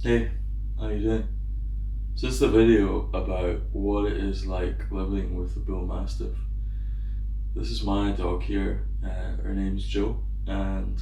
Hey, how you doing? So this is a video about what it is like living with a Bullmastiff. This is my dog here. Her name's Jo, and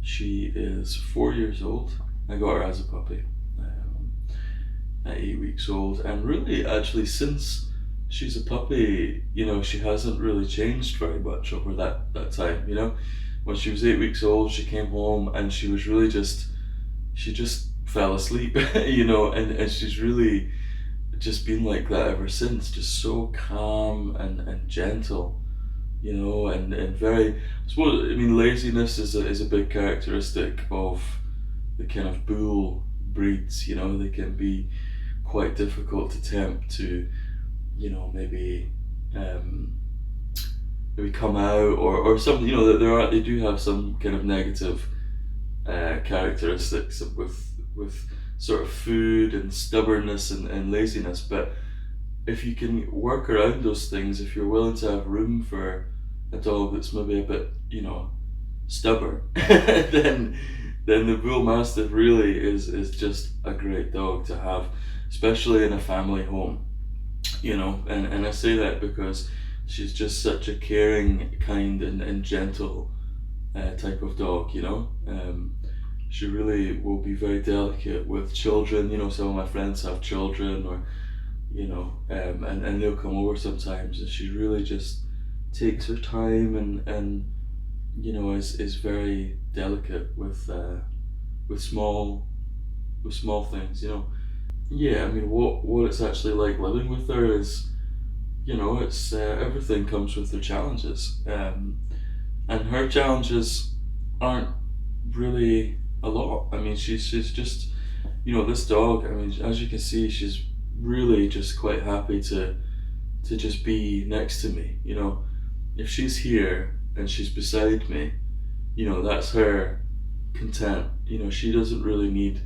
she is 4 years old. I got her as a puppy at 8 weeks old, and really, actually, since she's a puppy, she hasn't really changed very much over that time. When she was 8 weeks old, she came home and she was really she just fell asleep, and she's really just been like that ever since, just so calm and gentle, and very, I suppose, I mean, laziness is a big characteristic of the kind of bull breeds. They can be quite difficult to tempt to, maybe um, maybe come out, or something, that they do have some kind of negative characteristics with sort of food and stubbornness and laziness. But if you can work around those things, if you're willing to have room for a dog that's maybe a bit, stubborn, then the Bull Mastiff really is just a great dog to have, especially in a family home. And I say that because she's just such a caring, kind, and gentle type of dog. She really will be very delicate with children. Some of my friends have children, or and they'll come over sometimes, and she really just takes her time, and is very delicate with small with small things. Yeah, I mean, what it's actually like living with her is, it's everything comes with their challenges, and her challenges aren't really a lot. I mean, she's just, this dog. I mean, as you can see, she's really just quite happy to just be next to me. If she's here and she's beside me, that's her content. She doesn't really need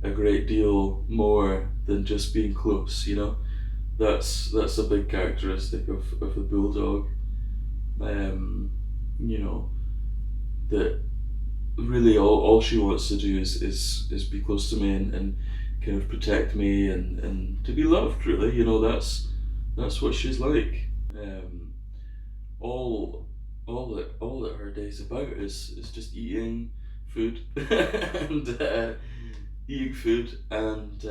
a great deal more than just being close. That's a big characteristic of the bulldog. Um, you know that really all she wants to do is be close to me, and kind of protect me, and to be loved, really. That's what she's like. um, all that her day's about is just eating food and eating food, and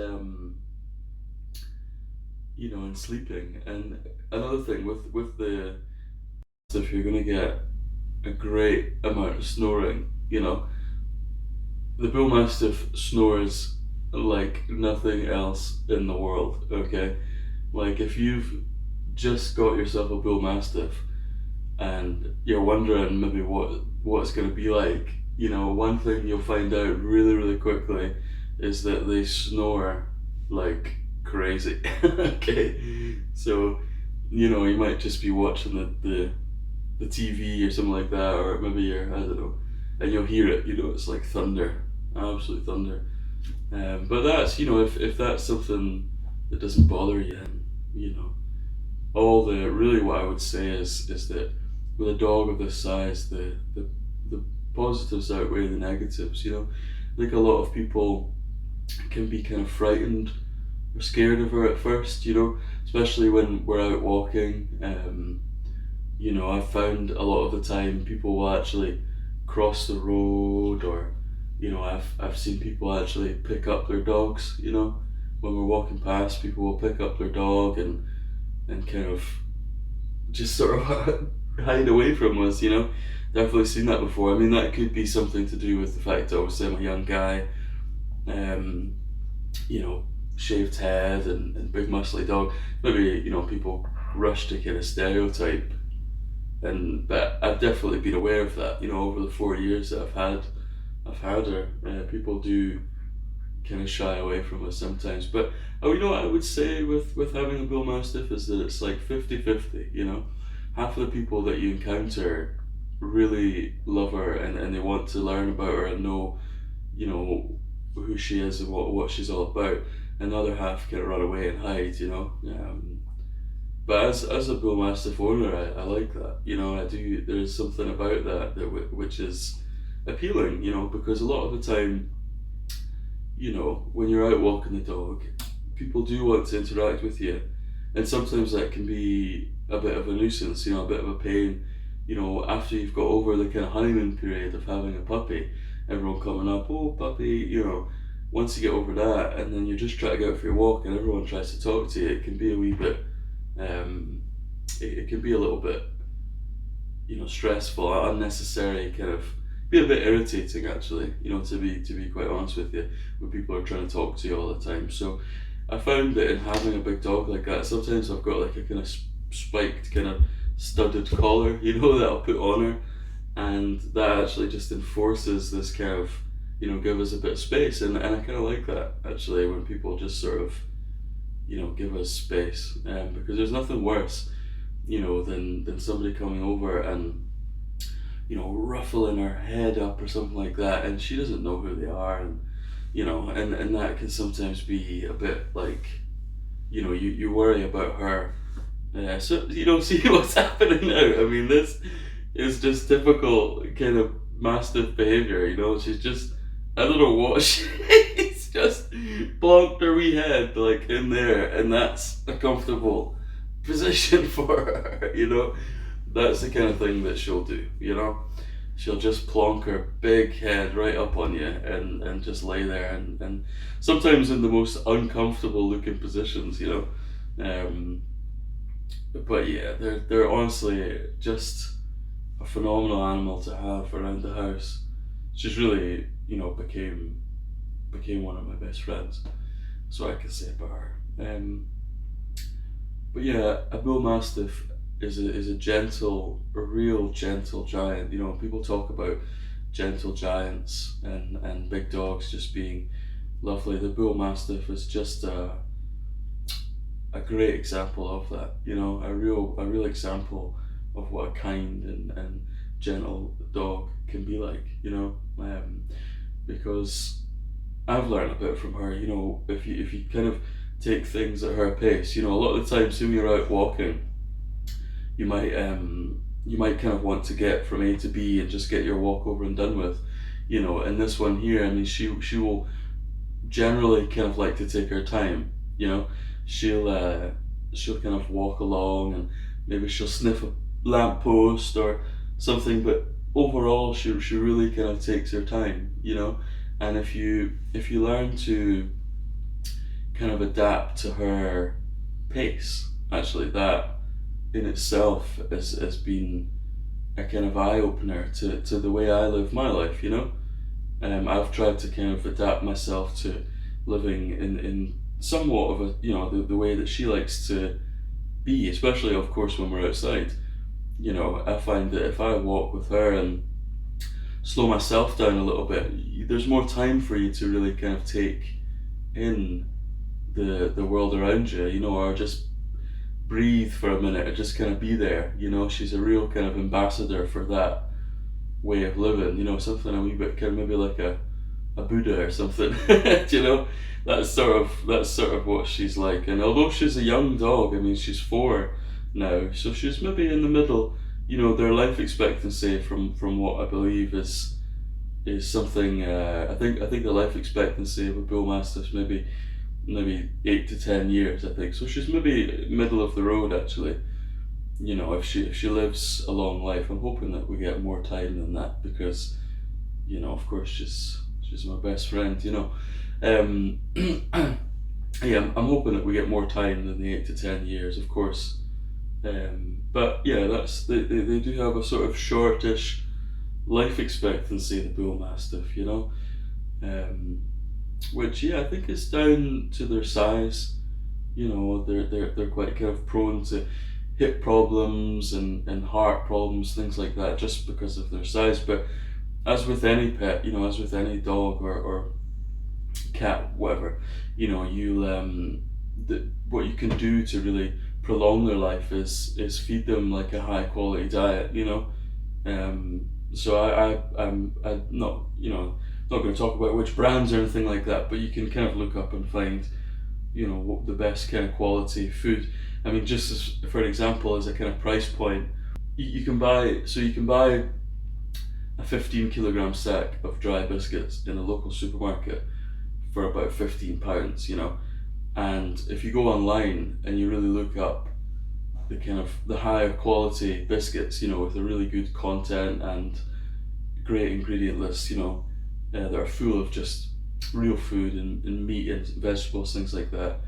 sleeping. And another thing with the, if you're gonna get a great amount of snoring, the Bull Mastiff snores like nothing else in the world. Okay, like if you've just got yourself a Bull Mastiff and you're wondering maybe what it's going to be like, one thing you'll find out really, really quickly is that they snore like crazy. Okay, so you might just be watching the TV or something like that, or maybe you're, I don't know, and you'll hear it. It's like thunder, absolute thunder. But that's, if that's something that doesn't bother you, and all the, really, what I would say is that with a dog of this size, the positives outweigh the negatives. I think a lot of people can be kind of frightened or scared of her at first. Especially when we're out walking. I've found a lot of the time people will actually cross the road, or I've seen people actually pick up their dogs. When we're walking past, people will pick up their dog and kind of just sort of hide away from us. Definitely seen that before. I mean, that could be something to do with the fact that obviously I'm a young guy, um, shaved head and big muscly dog. Maybe people rush to kind of stereotype, but I've definitely been aware of that. Over the 4 years that I've had her, people do kind of shy away from us sometimes. But what I would say with having a Bull Mastiff is that it's like 50-50. Half of the people that you encounter really love her, and they want to learn about her and know, who she is and what she's all about. And the other half kind of run away and hide. But as a Bull Mastiff owner, I like that. I do. There's something about that which is appealing. Because a lot of the time, you know, when you're out walking the dog, people do want to interact with you, and sometimes that can be a bit of a nuisance, you know, a bit of a pain. You know, after you've got over the kind of honeymoon period of having a puppy, everyone coming up, oh puppy, you know, once you get over that, and then you just try to go out for your walk, and everyone tries to talk to you, it can be a wee bit, um, it can be a little bit, you know, stressful, unnecessary, kind of be a bit irritating actually, you know, to be quite honest with you, when people are trying to talk to you all the time. So I found that in having a big dog like that, sometimes I've got like a kind of spiked kind of studded collar, you know, that I'll put on her, and that actually just enforces this kind of, you know, give us a bit of space, and I kind of like that actually, when people just sort of, you know, give us space, because there's nothing worse, you know, than somebody coming over and, you know, ruffling her head up or something like that, and she doesn't know who they are, and you know, and that can sometimes be a bit like, you know, you worry about her. So you know, see what's happening now. I mean, this is just typical kind of mastiff behaviour. You know, she's just, I don't know what she's just plonked her wee head like in there, and that's a comfortable position for her. You know, that's the kind of thing that she'll do. You know, she'll just plonk her big head right up on you, and just lay there, and sometimes in the most uncomfortable looking positions. You know. But yeah, they're honestly just a phenomenal animal to have around the house. She's really, you know, became one of my best friends. That's what I can say about her. But yeah, a bull mastiff is a gentle, a real gentle giant. You know, when people talk about gentle giants and big dogs just being lovely, the bull mastiff is just a great example of that. You know, a real example of what a kind and gentle dog can be like. You know, because I've learned a bit from her. You know, if you kind of take things at her pace, you know, a lot of the times when you're out walking, you might kind of want to get from A to B and just get your walk over and done with. You know, and this one here, I mean, she will generally kind of like to take her time. You know, she'll kind of walk along, and maybe she'll sniff a lamppost or something, but overall she really kind of takes her time, you know. And if you learn to kind of adapt to her pace, actually, that in itself has been a kind of eye opener to the way I live my life, you know. I've tried to kind of adapt myself to living in somewhat of a, you know, the way that she likes to be, especially of course when we're outside. You know, I find that if I walk with her and slow myself down a little bit, there's more time for you to really kind of take in the world around you, you know, or just breathe for a minute, or just kind of be there. You know, she's a real kind of ambassador for that way of living, you know, something a wee bit kind of maybe like a Buddha or something. You know, that's sort of what she's like. And although she's a young dog, I mean, she's 4 now, so she's maybe in the middle. You know, their life expectancy, from what I believe is something. I think the life expectancy of a bull mastiff is maybe 8 to 10 years. I think so. She's maybe middle of the road actually. You know, if she lives a long life, I'm hoping that we get more time than that, because, you know, of course she's my best friend. You know, yeah, I'm hoping that we get more time than the 8 to 10 years, of course. But yeah, they do have a sort of shortish life expectancy, the bull mastiff. You know, which, yeah, I think is down to their size. You know, they're quite kind of prone to hip problems and heart problems, things like that, just because of their size. But as with any pet, you know, as with any dog or cat, whatever, you know, what you can do to really prolong their life is feed them like a high quality diet, you know. So I'm not, you know, not going to talk about which brands or anything like that, but you can kind of look up and find, you know, what the best kind of quality food. I mean, just as, for an example, as a kind of price point, you can buy a 15 kilogram sack of dry biscuits in a local supermarket for about £15, and if you go online and you really look up the kind of the higher quality biscuits, with a really good content and great ingredient list, that are full of just real food and meat and vegetables, things like that.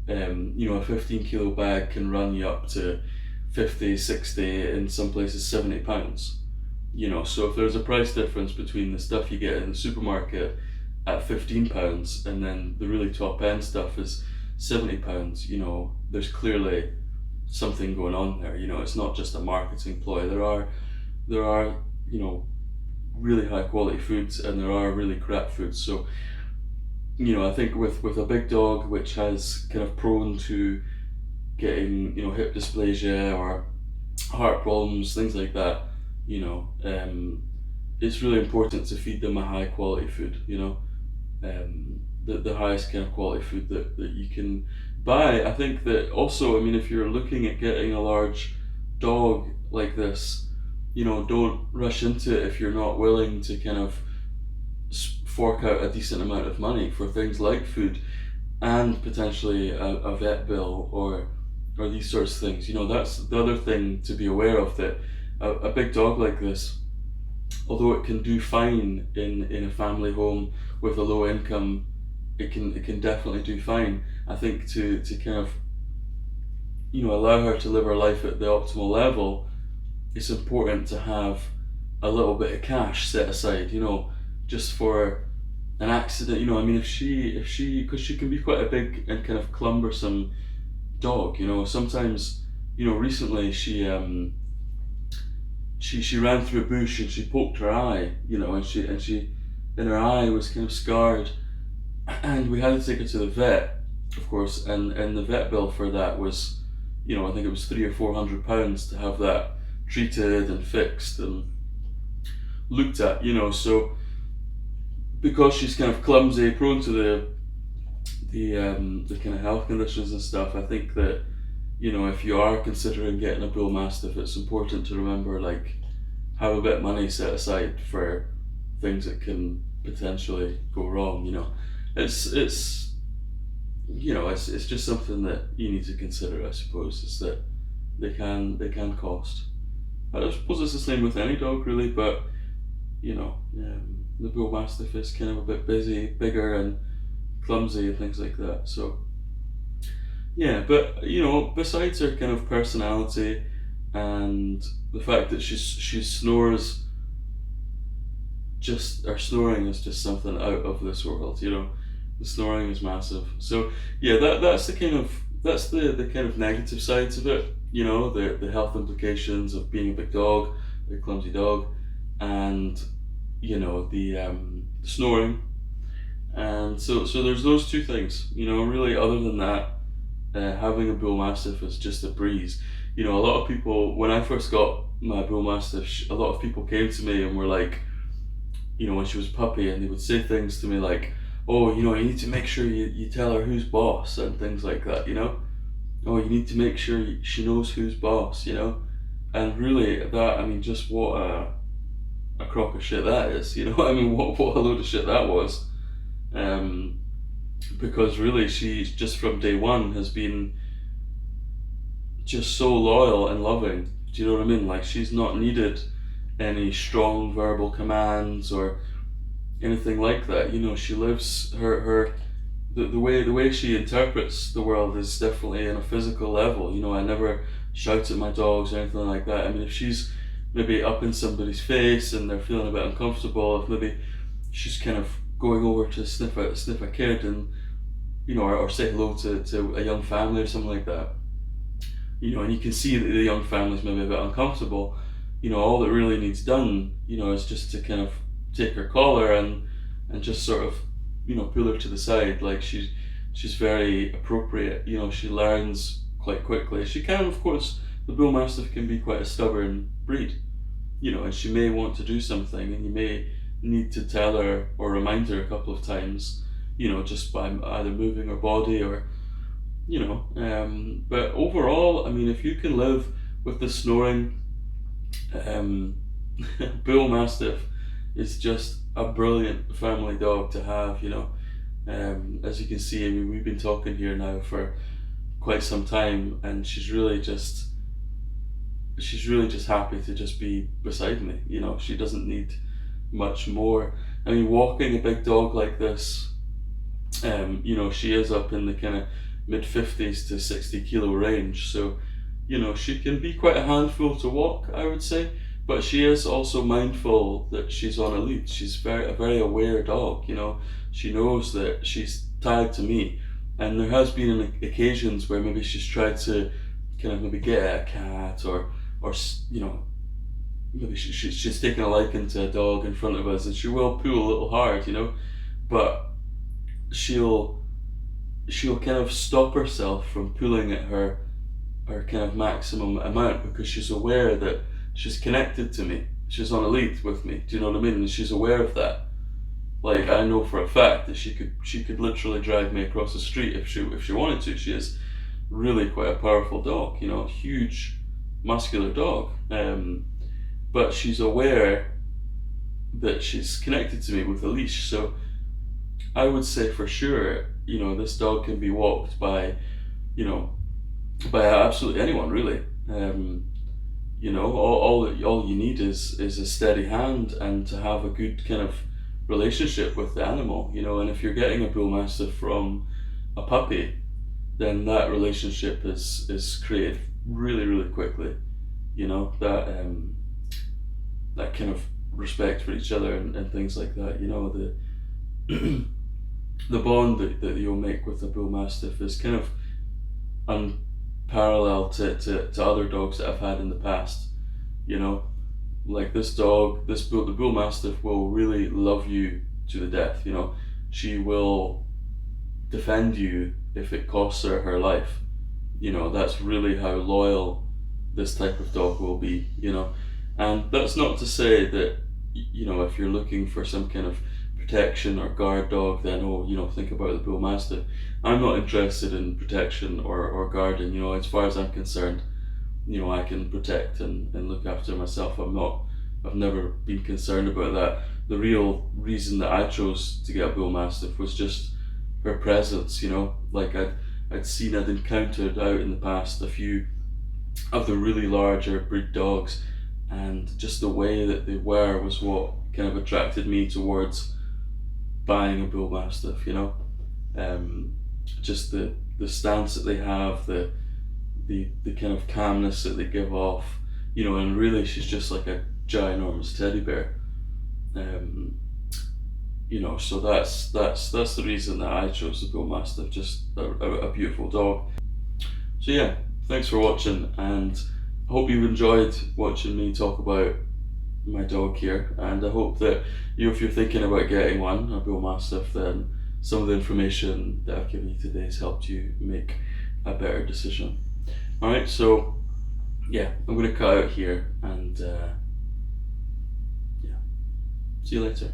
A 15 kilo bag can run you up to 50, 60, in some places £70. So if there's a price difference between the stuff you get in the supermarket at £15 and then the really top end stuff is £70, there's clearly something going on there. It's not just a marketing ploy. There are really high quality foods and there are really crap foods. So I think with a big dog which has kind of prone to getting hip dysplasia or heart problems, things like that, it's really important to feed them a high quality food. The highest kind of quality food that you can buy. I think that also, if you're looking at getting a large dog like this, don't rush into it if you're not willing to kind of fork out a decent amount of money for things like food and potentially a vet bill or these sorts of things. That's the other thing to be aware of, that a big dog like this, although it can do fine in a family home with a low income, it can definitely do fine. I think to kind of allow her to live her life at the optimal level, it's important to have a little bit of cash set aside, just for an accident. If she because she can be quite a big and kind of cumbersome dog. Sometimes, recently she ran through a bush and she poked her eye, and her eye was kind of scarred, and we had to take her to the vet, of course, and the vet bill for that was, I think it was £300 or £400 to have that treated and fixed and looked at, so because she's kind of clumsy, prone to the kind of health conditions and stuff, I think that, if you are considering getting a Bullmastiff, it's important to remember, have a bit of money set aside for things that can potentially go wrong. It's just something that you need to consider, I suppose, is that they can cost. I suppose it's the same with any dog really, but the Bullmastiff is kind of a bit busy, bigger and clumsy and things like that. So yeah, but besides her kind of personality and the fact that she snores, her snoring is just something out of this world. The snoring is massive. So yeah, that's the kind of negative sides of it. The health implications of being a big dog, a clumsy dog, and the snoring. And so there's those two things. Really, other than that, having a Bullmastiff is just a breeze. A lot of people, when I first got my Bullmastiff, a lot of people came to me and were like, when she was a puppy, and they would say things to me like, oh, you need to make sure you tell her who's boss and things like that. Oh, you need to make sure she knows who's boss. And really, that, just what a crock of shit that is. What a load of shit that was. Because really, she just from day one has been just so loyal and loving. Do you know what I mean? She's not needed any strong verbal commands or anything like that. She lives the way she interprets the world is definitely on a physical level. I never shout at my dogs or anything like that. If she's maybe up in somebody's face and they're feeling a bit uncomfortable, if maybe she's kind of going over to sniff a kid and or say hello to a young family or something like that, and you can see that the young family's maybe a bit uncomfortable, all that really needs done, is just to kind of take her collar and just sort of pull her to the side. She's very appropriate. She learns quite quickly. She can, of course, the Bullmastiff can be quite a stubborn breed, and she may want to do something and you may need to tell her or remind her a couple of times, just by either moving her body or but overall, if you can live with the snoring, Bullmastiff is just a brilliant family dog to have. As you can see, I mean, we've been talking here now for quite some time, and she's really just happy to just be beside me. You know, she doesn't need much more. I mean, walking a big dog like this, you know, she is up in the kind of mid 50s to 60 kilo range, so you know, she can be quite a handful to walk, I would say, but she is also mindful that she's on a lead. She's a very aware dog, you know. She knows that she's tied to me, and there has been occasions where maybe she's tried to kind of maybe get at a cat, or you know, maybe she's taken a liking to a dog in front of us, and she will pull a little hard, you know, but she'll kind of stop herself from pulling at her kind of maximum amount, because she's aware that she's connected to me. She's on a lead with me. Do you know what I mean? And she's aware of that. Like, I know for a fact that she could literally drag me across the street if she wanted to. She is really quite a powerful dog. You know, huge, muscular dog. But she's aware that she's connected to me with a leash. So I would say for sure, you know, this dog can be walked by, you know, by absolutely anyone, really. You know, all you need is a steady hand and to have a good kind of relationship with the animal. You know, and if you're getting a Bullmastiff from a puppy, then that relationship is created really quickly. You know, that kind of respect for each other and things like that. You know, the the bond that you'll make with a Bullmastiff is kind of unparalleled to other dogs that I've had in the past. You know, like this dog, the Bullmastiff will really love you to the death. You know, she will defend you if it costs her life. You know, that's really how loyal this type of dog will be. You know, and that's not to say that, you know, if you're looking for some kind of protection or guard dog, then you know, think about the Bullmastiff. I'm not interested in protection or guarding. You know, as far as I'm concerned, you know, I can protect and look after myself. I've never been concerned about that. The real reason that I chose to get a Bullmastiff was just her presence. You know, like I'd encountered out in the past a few of the really larger breed dogs, and just the way that they were was what kind of attracted me towards buying a Bullmastiff. You know, just the stance that they have, the kind of calmness that they give off. You know, and really she's just like a ginormous teddy bear. You know, so that's the reason that I chose the Bullmastiff. Just a beautiful dog. So yeah, thanks for watching, and I hope you've enjoyed watching me talk about my dog here, and I hope that if you're thinking about getting one, a Bullmastiff, then some of the information that I've given you today has helped you make a better decision. Alright, so yeah, I'm going to cut out here, and yeah, see you later.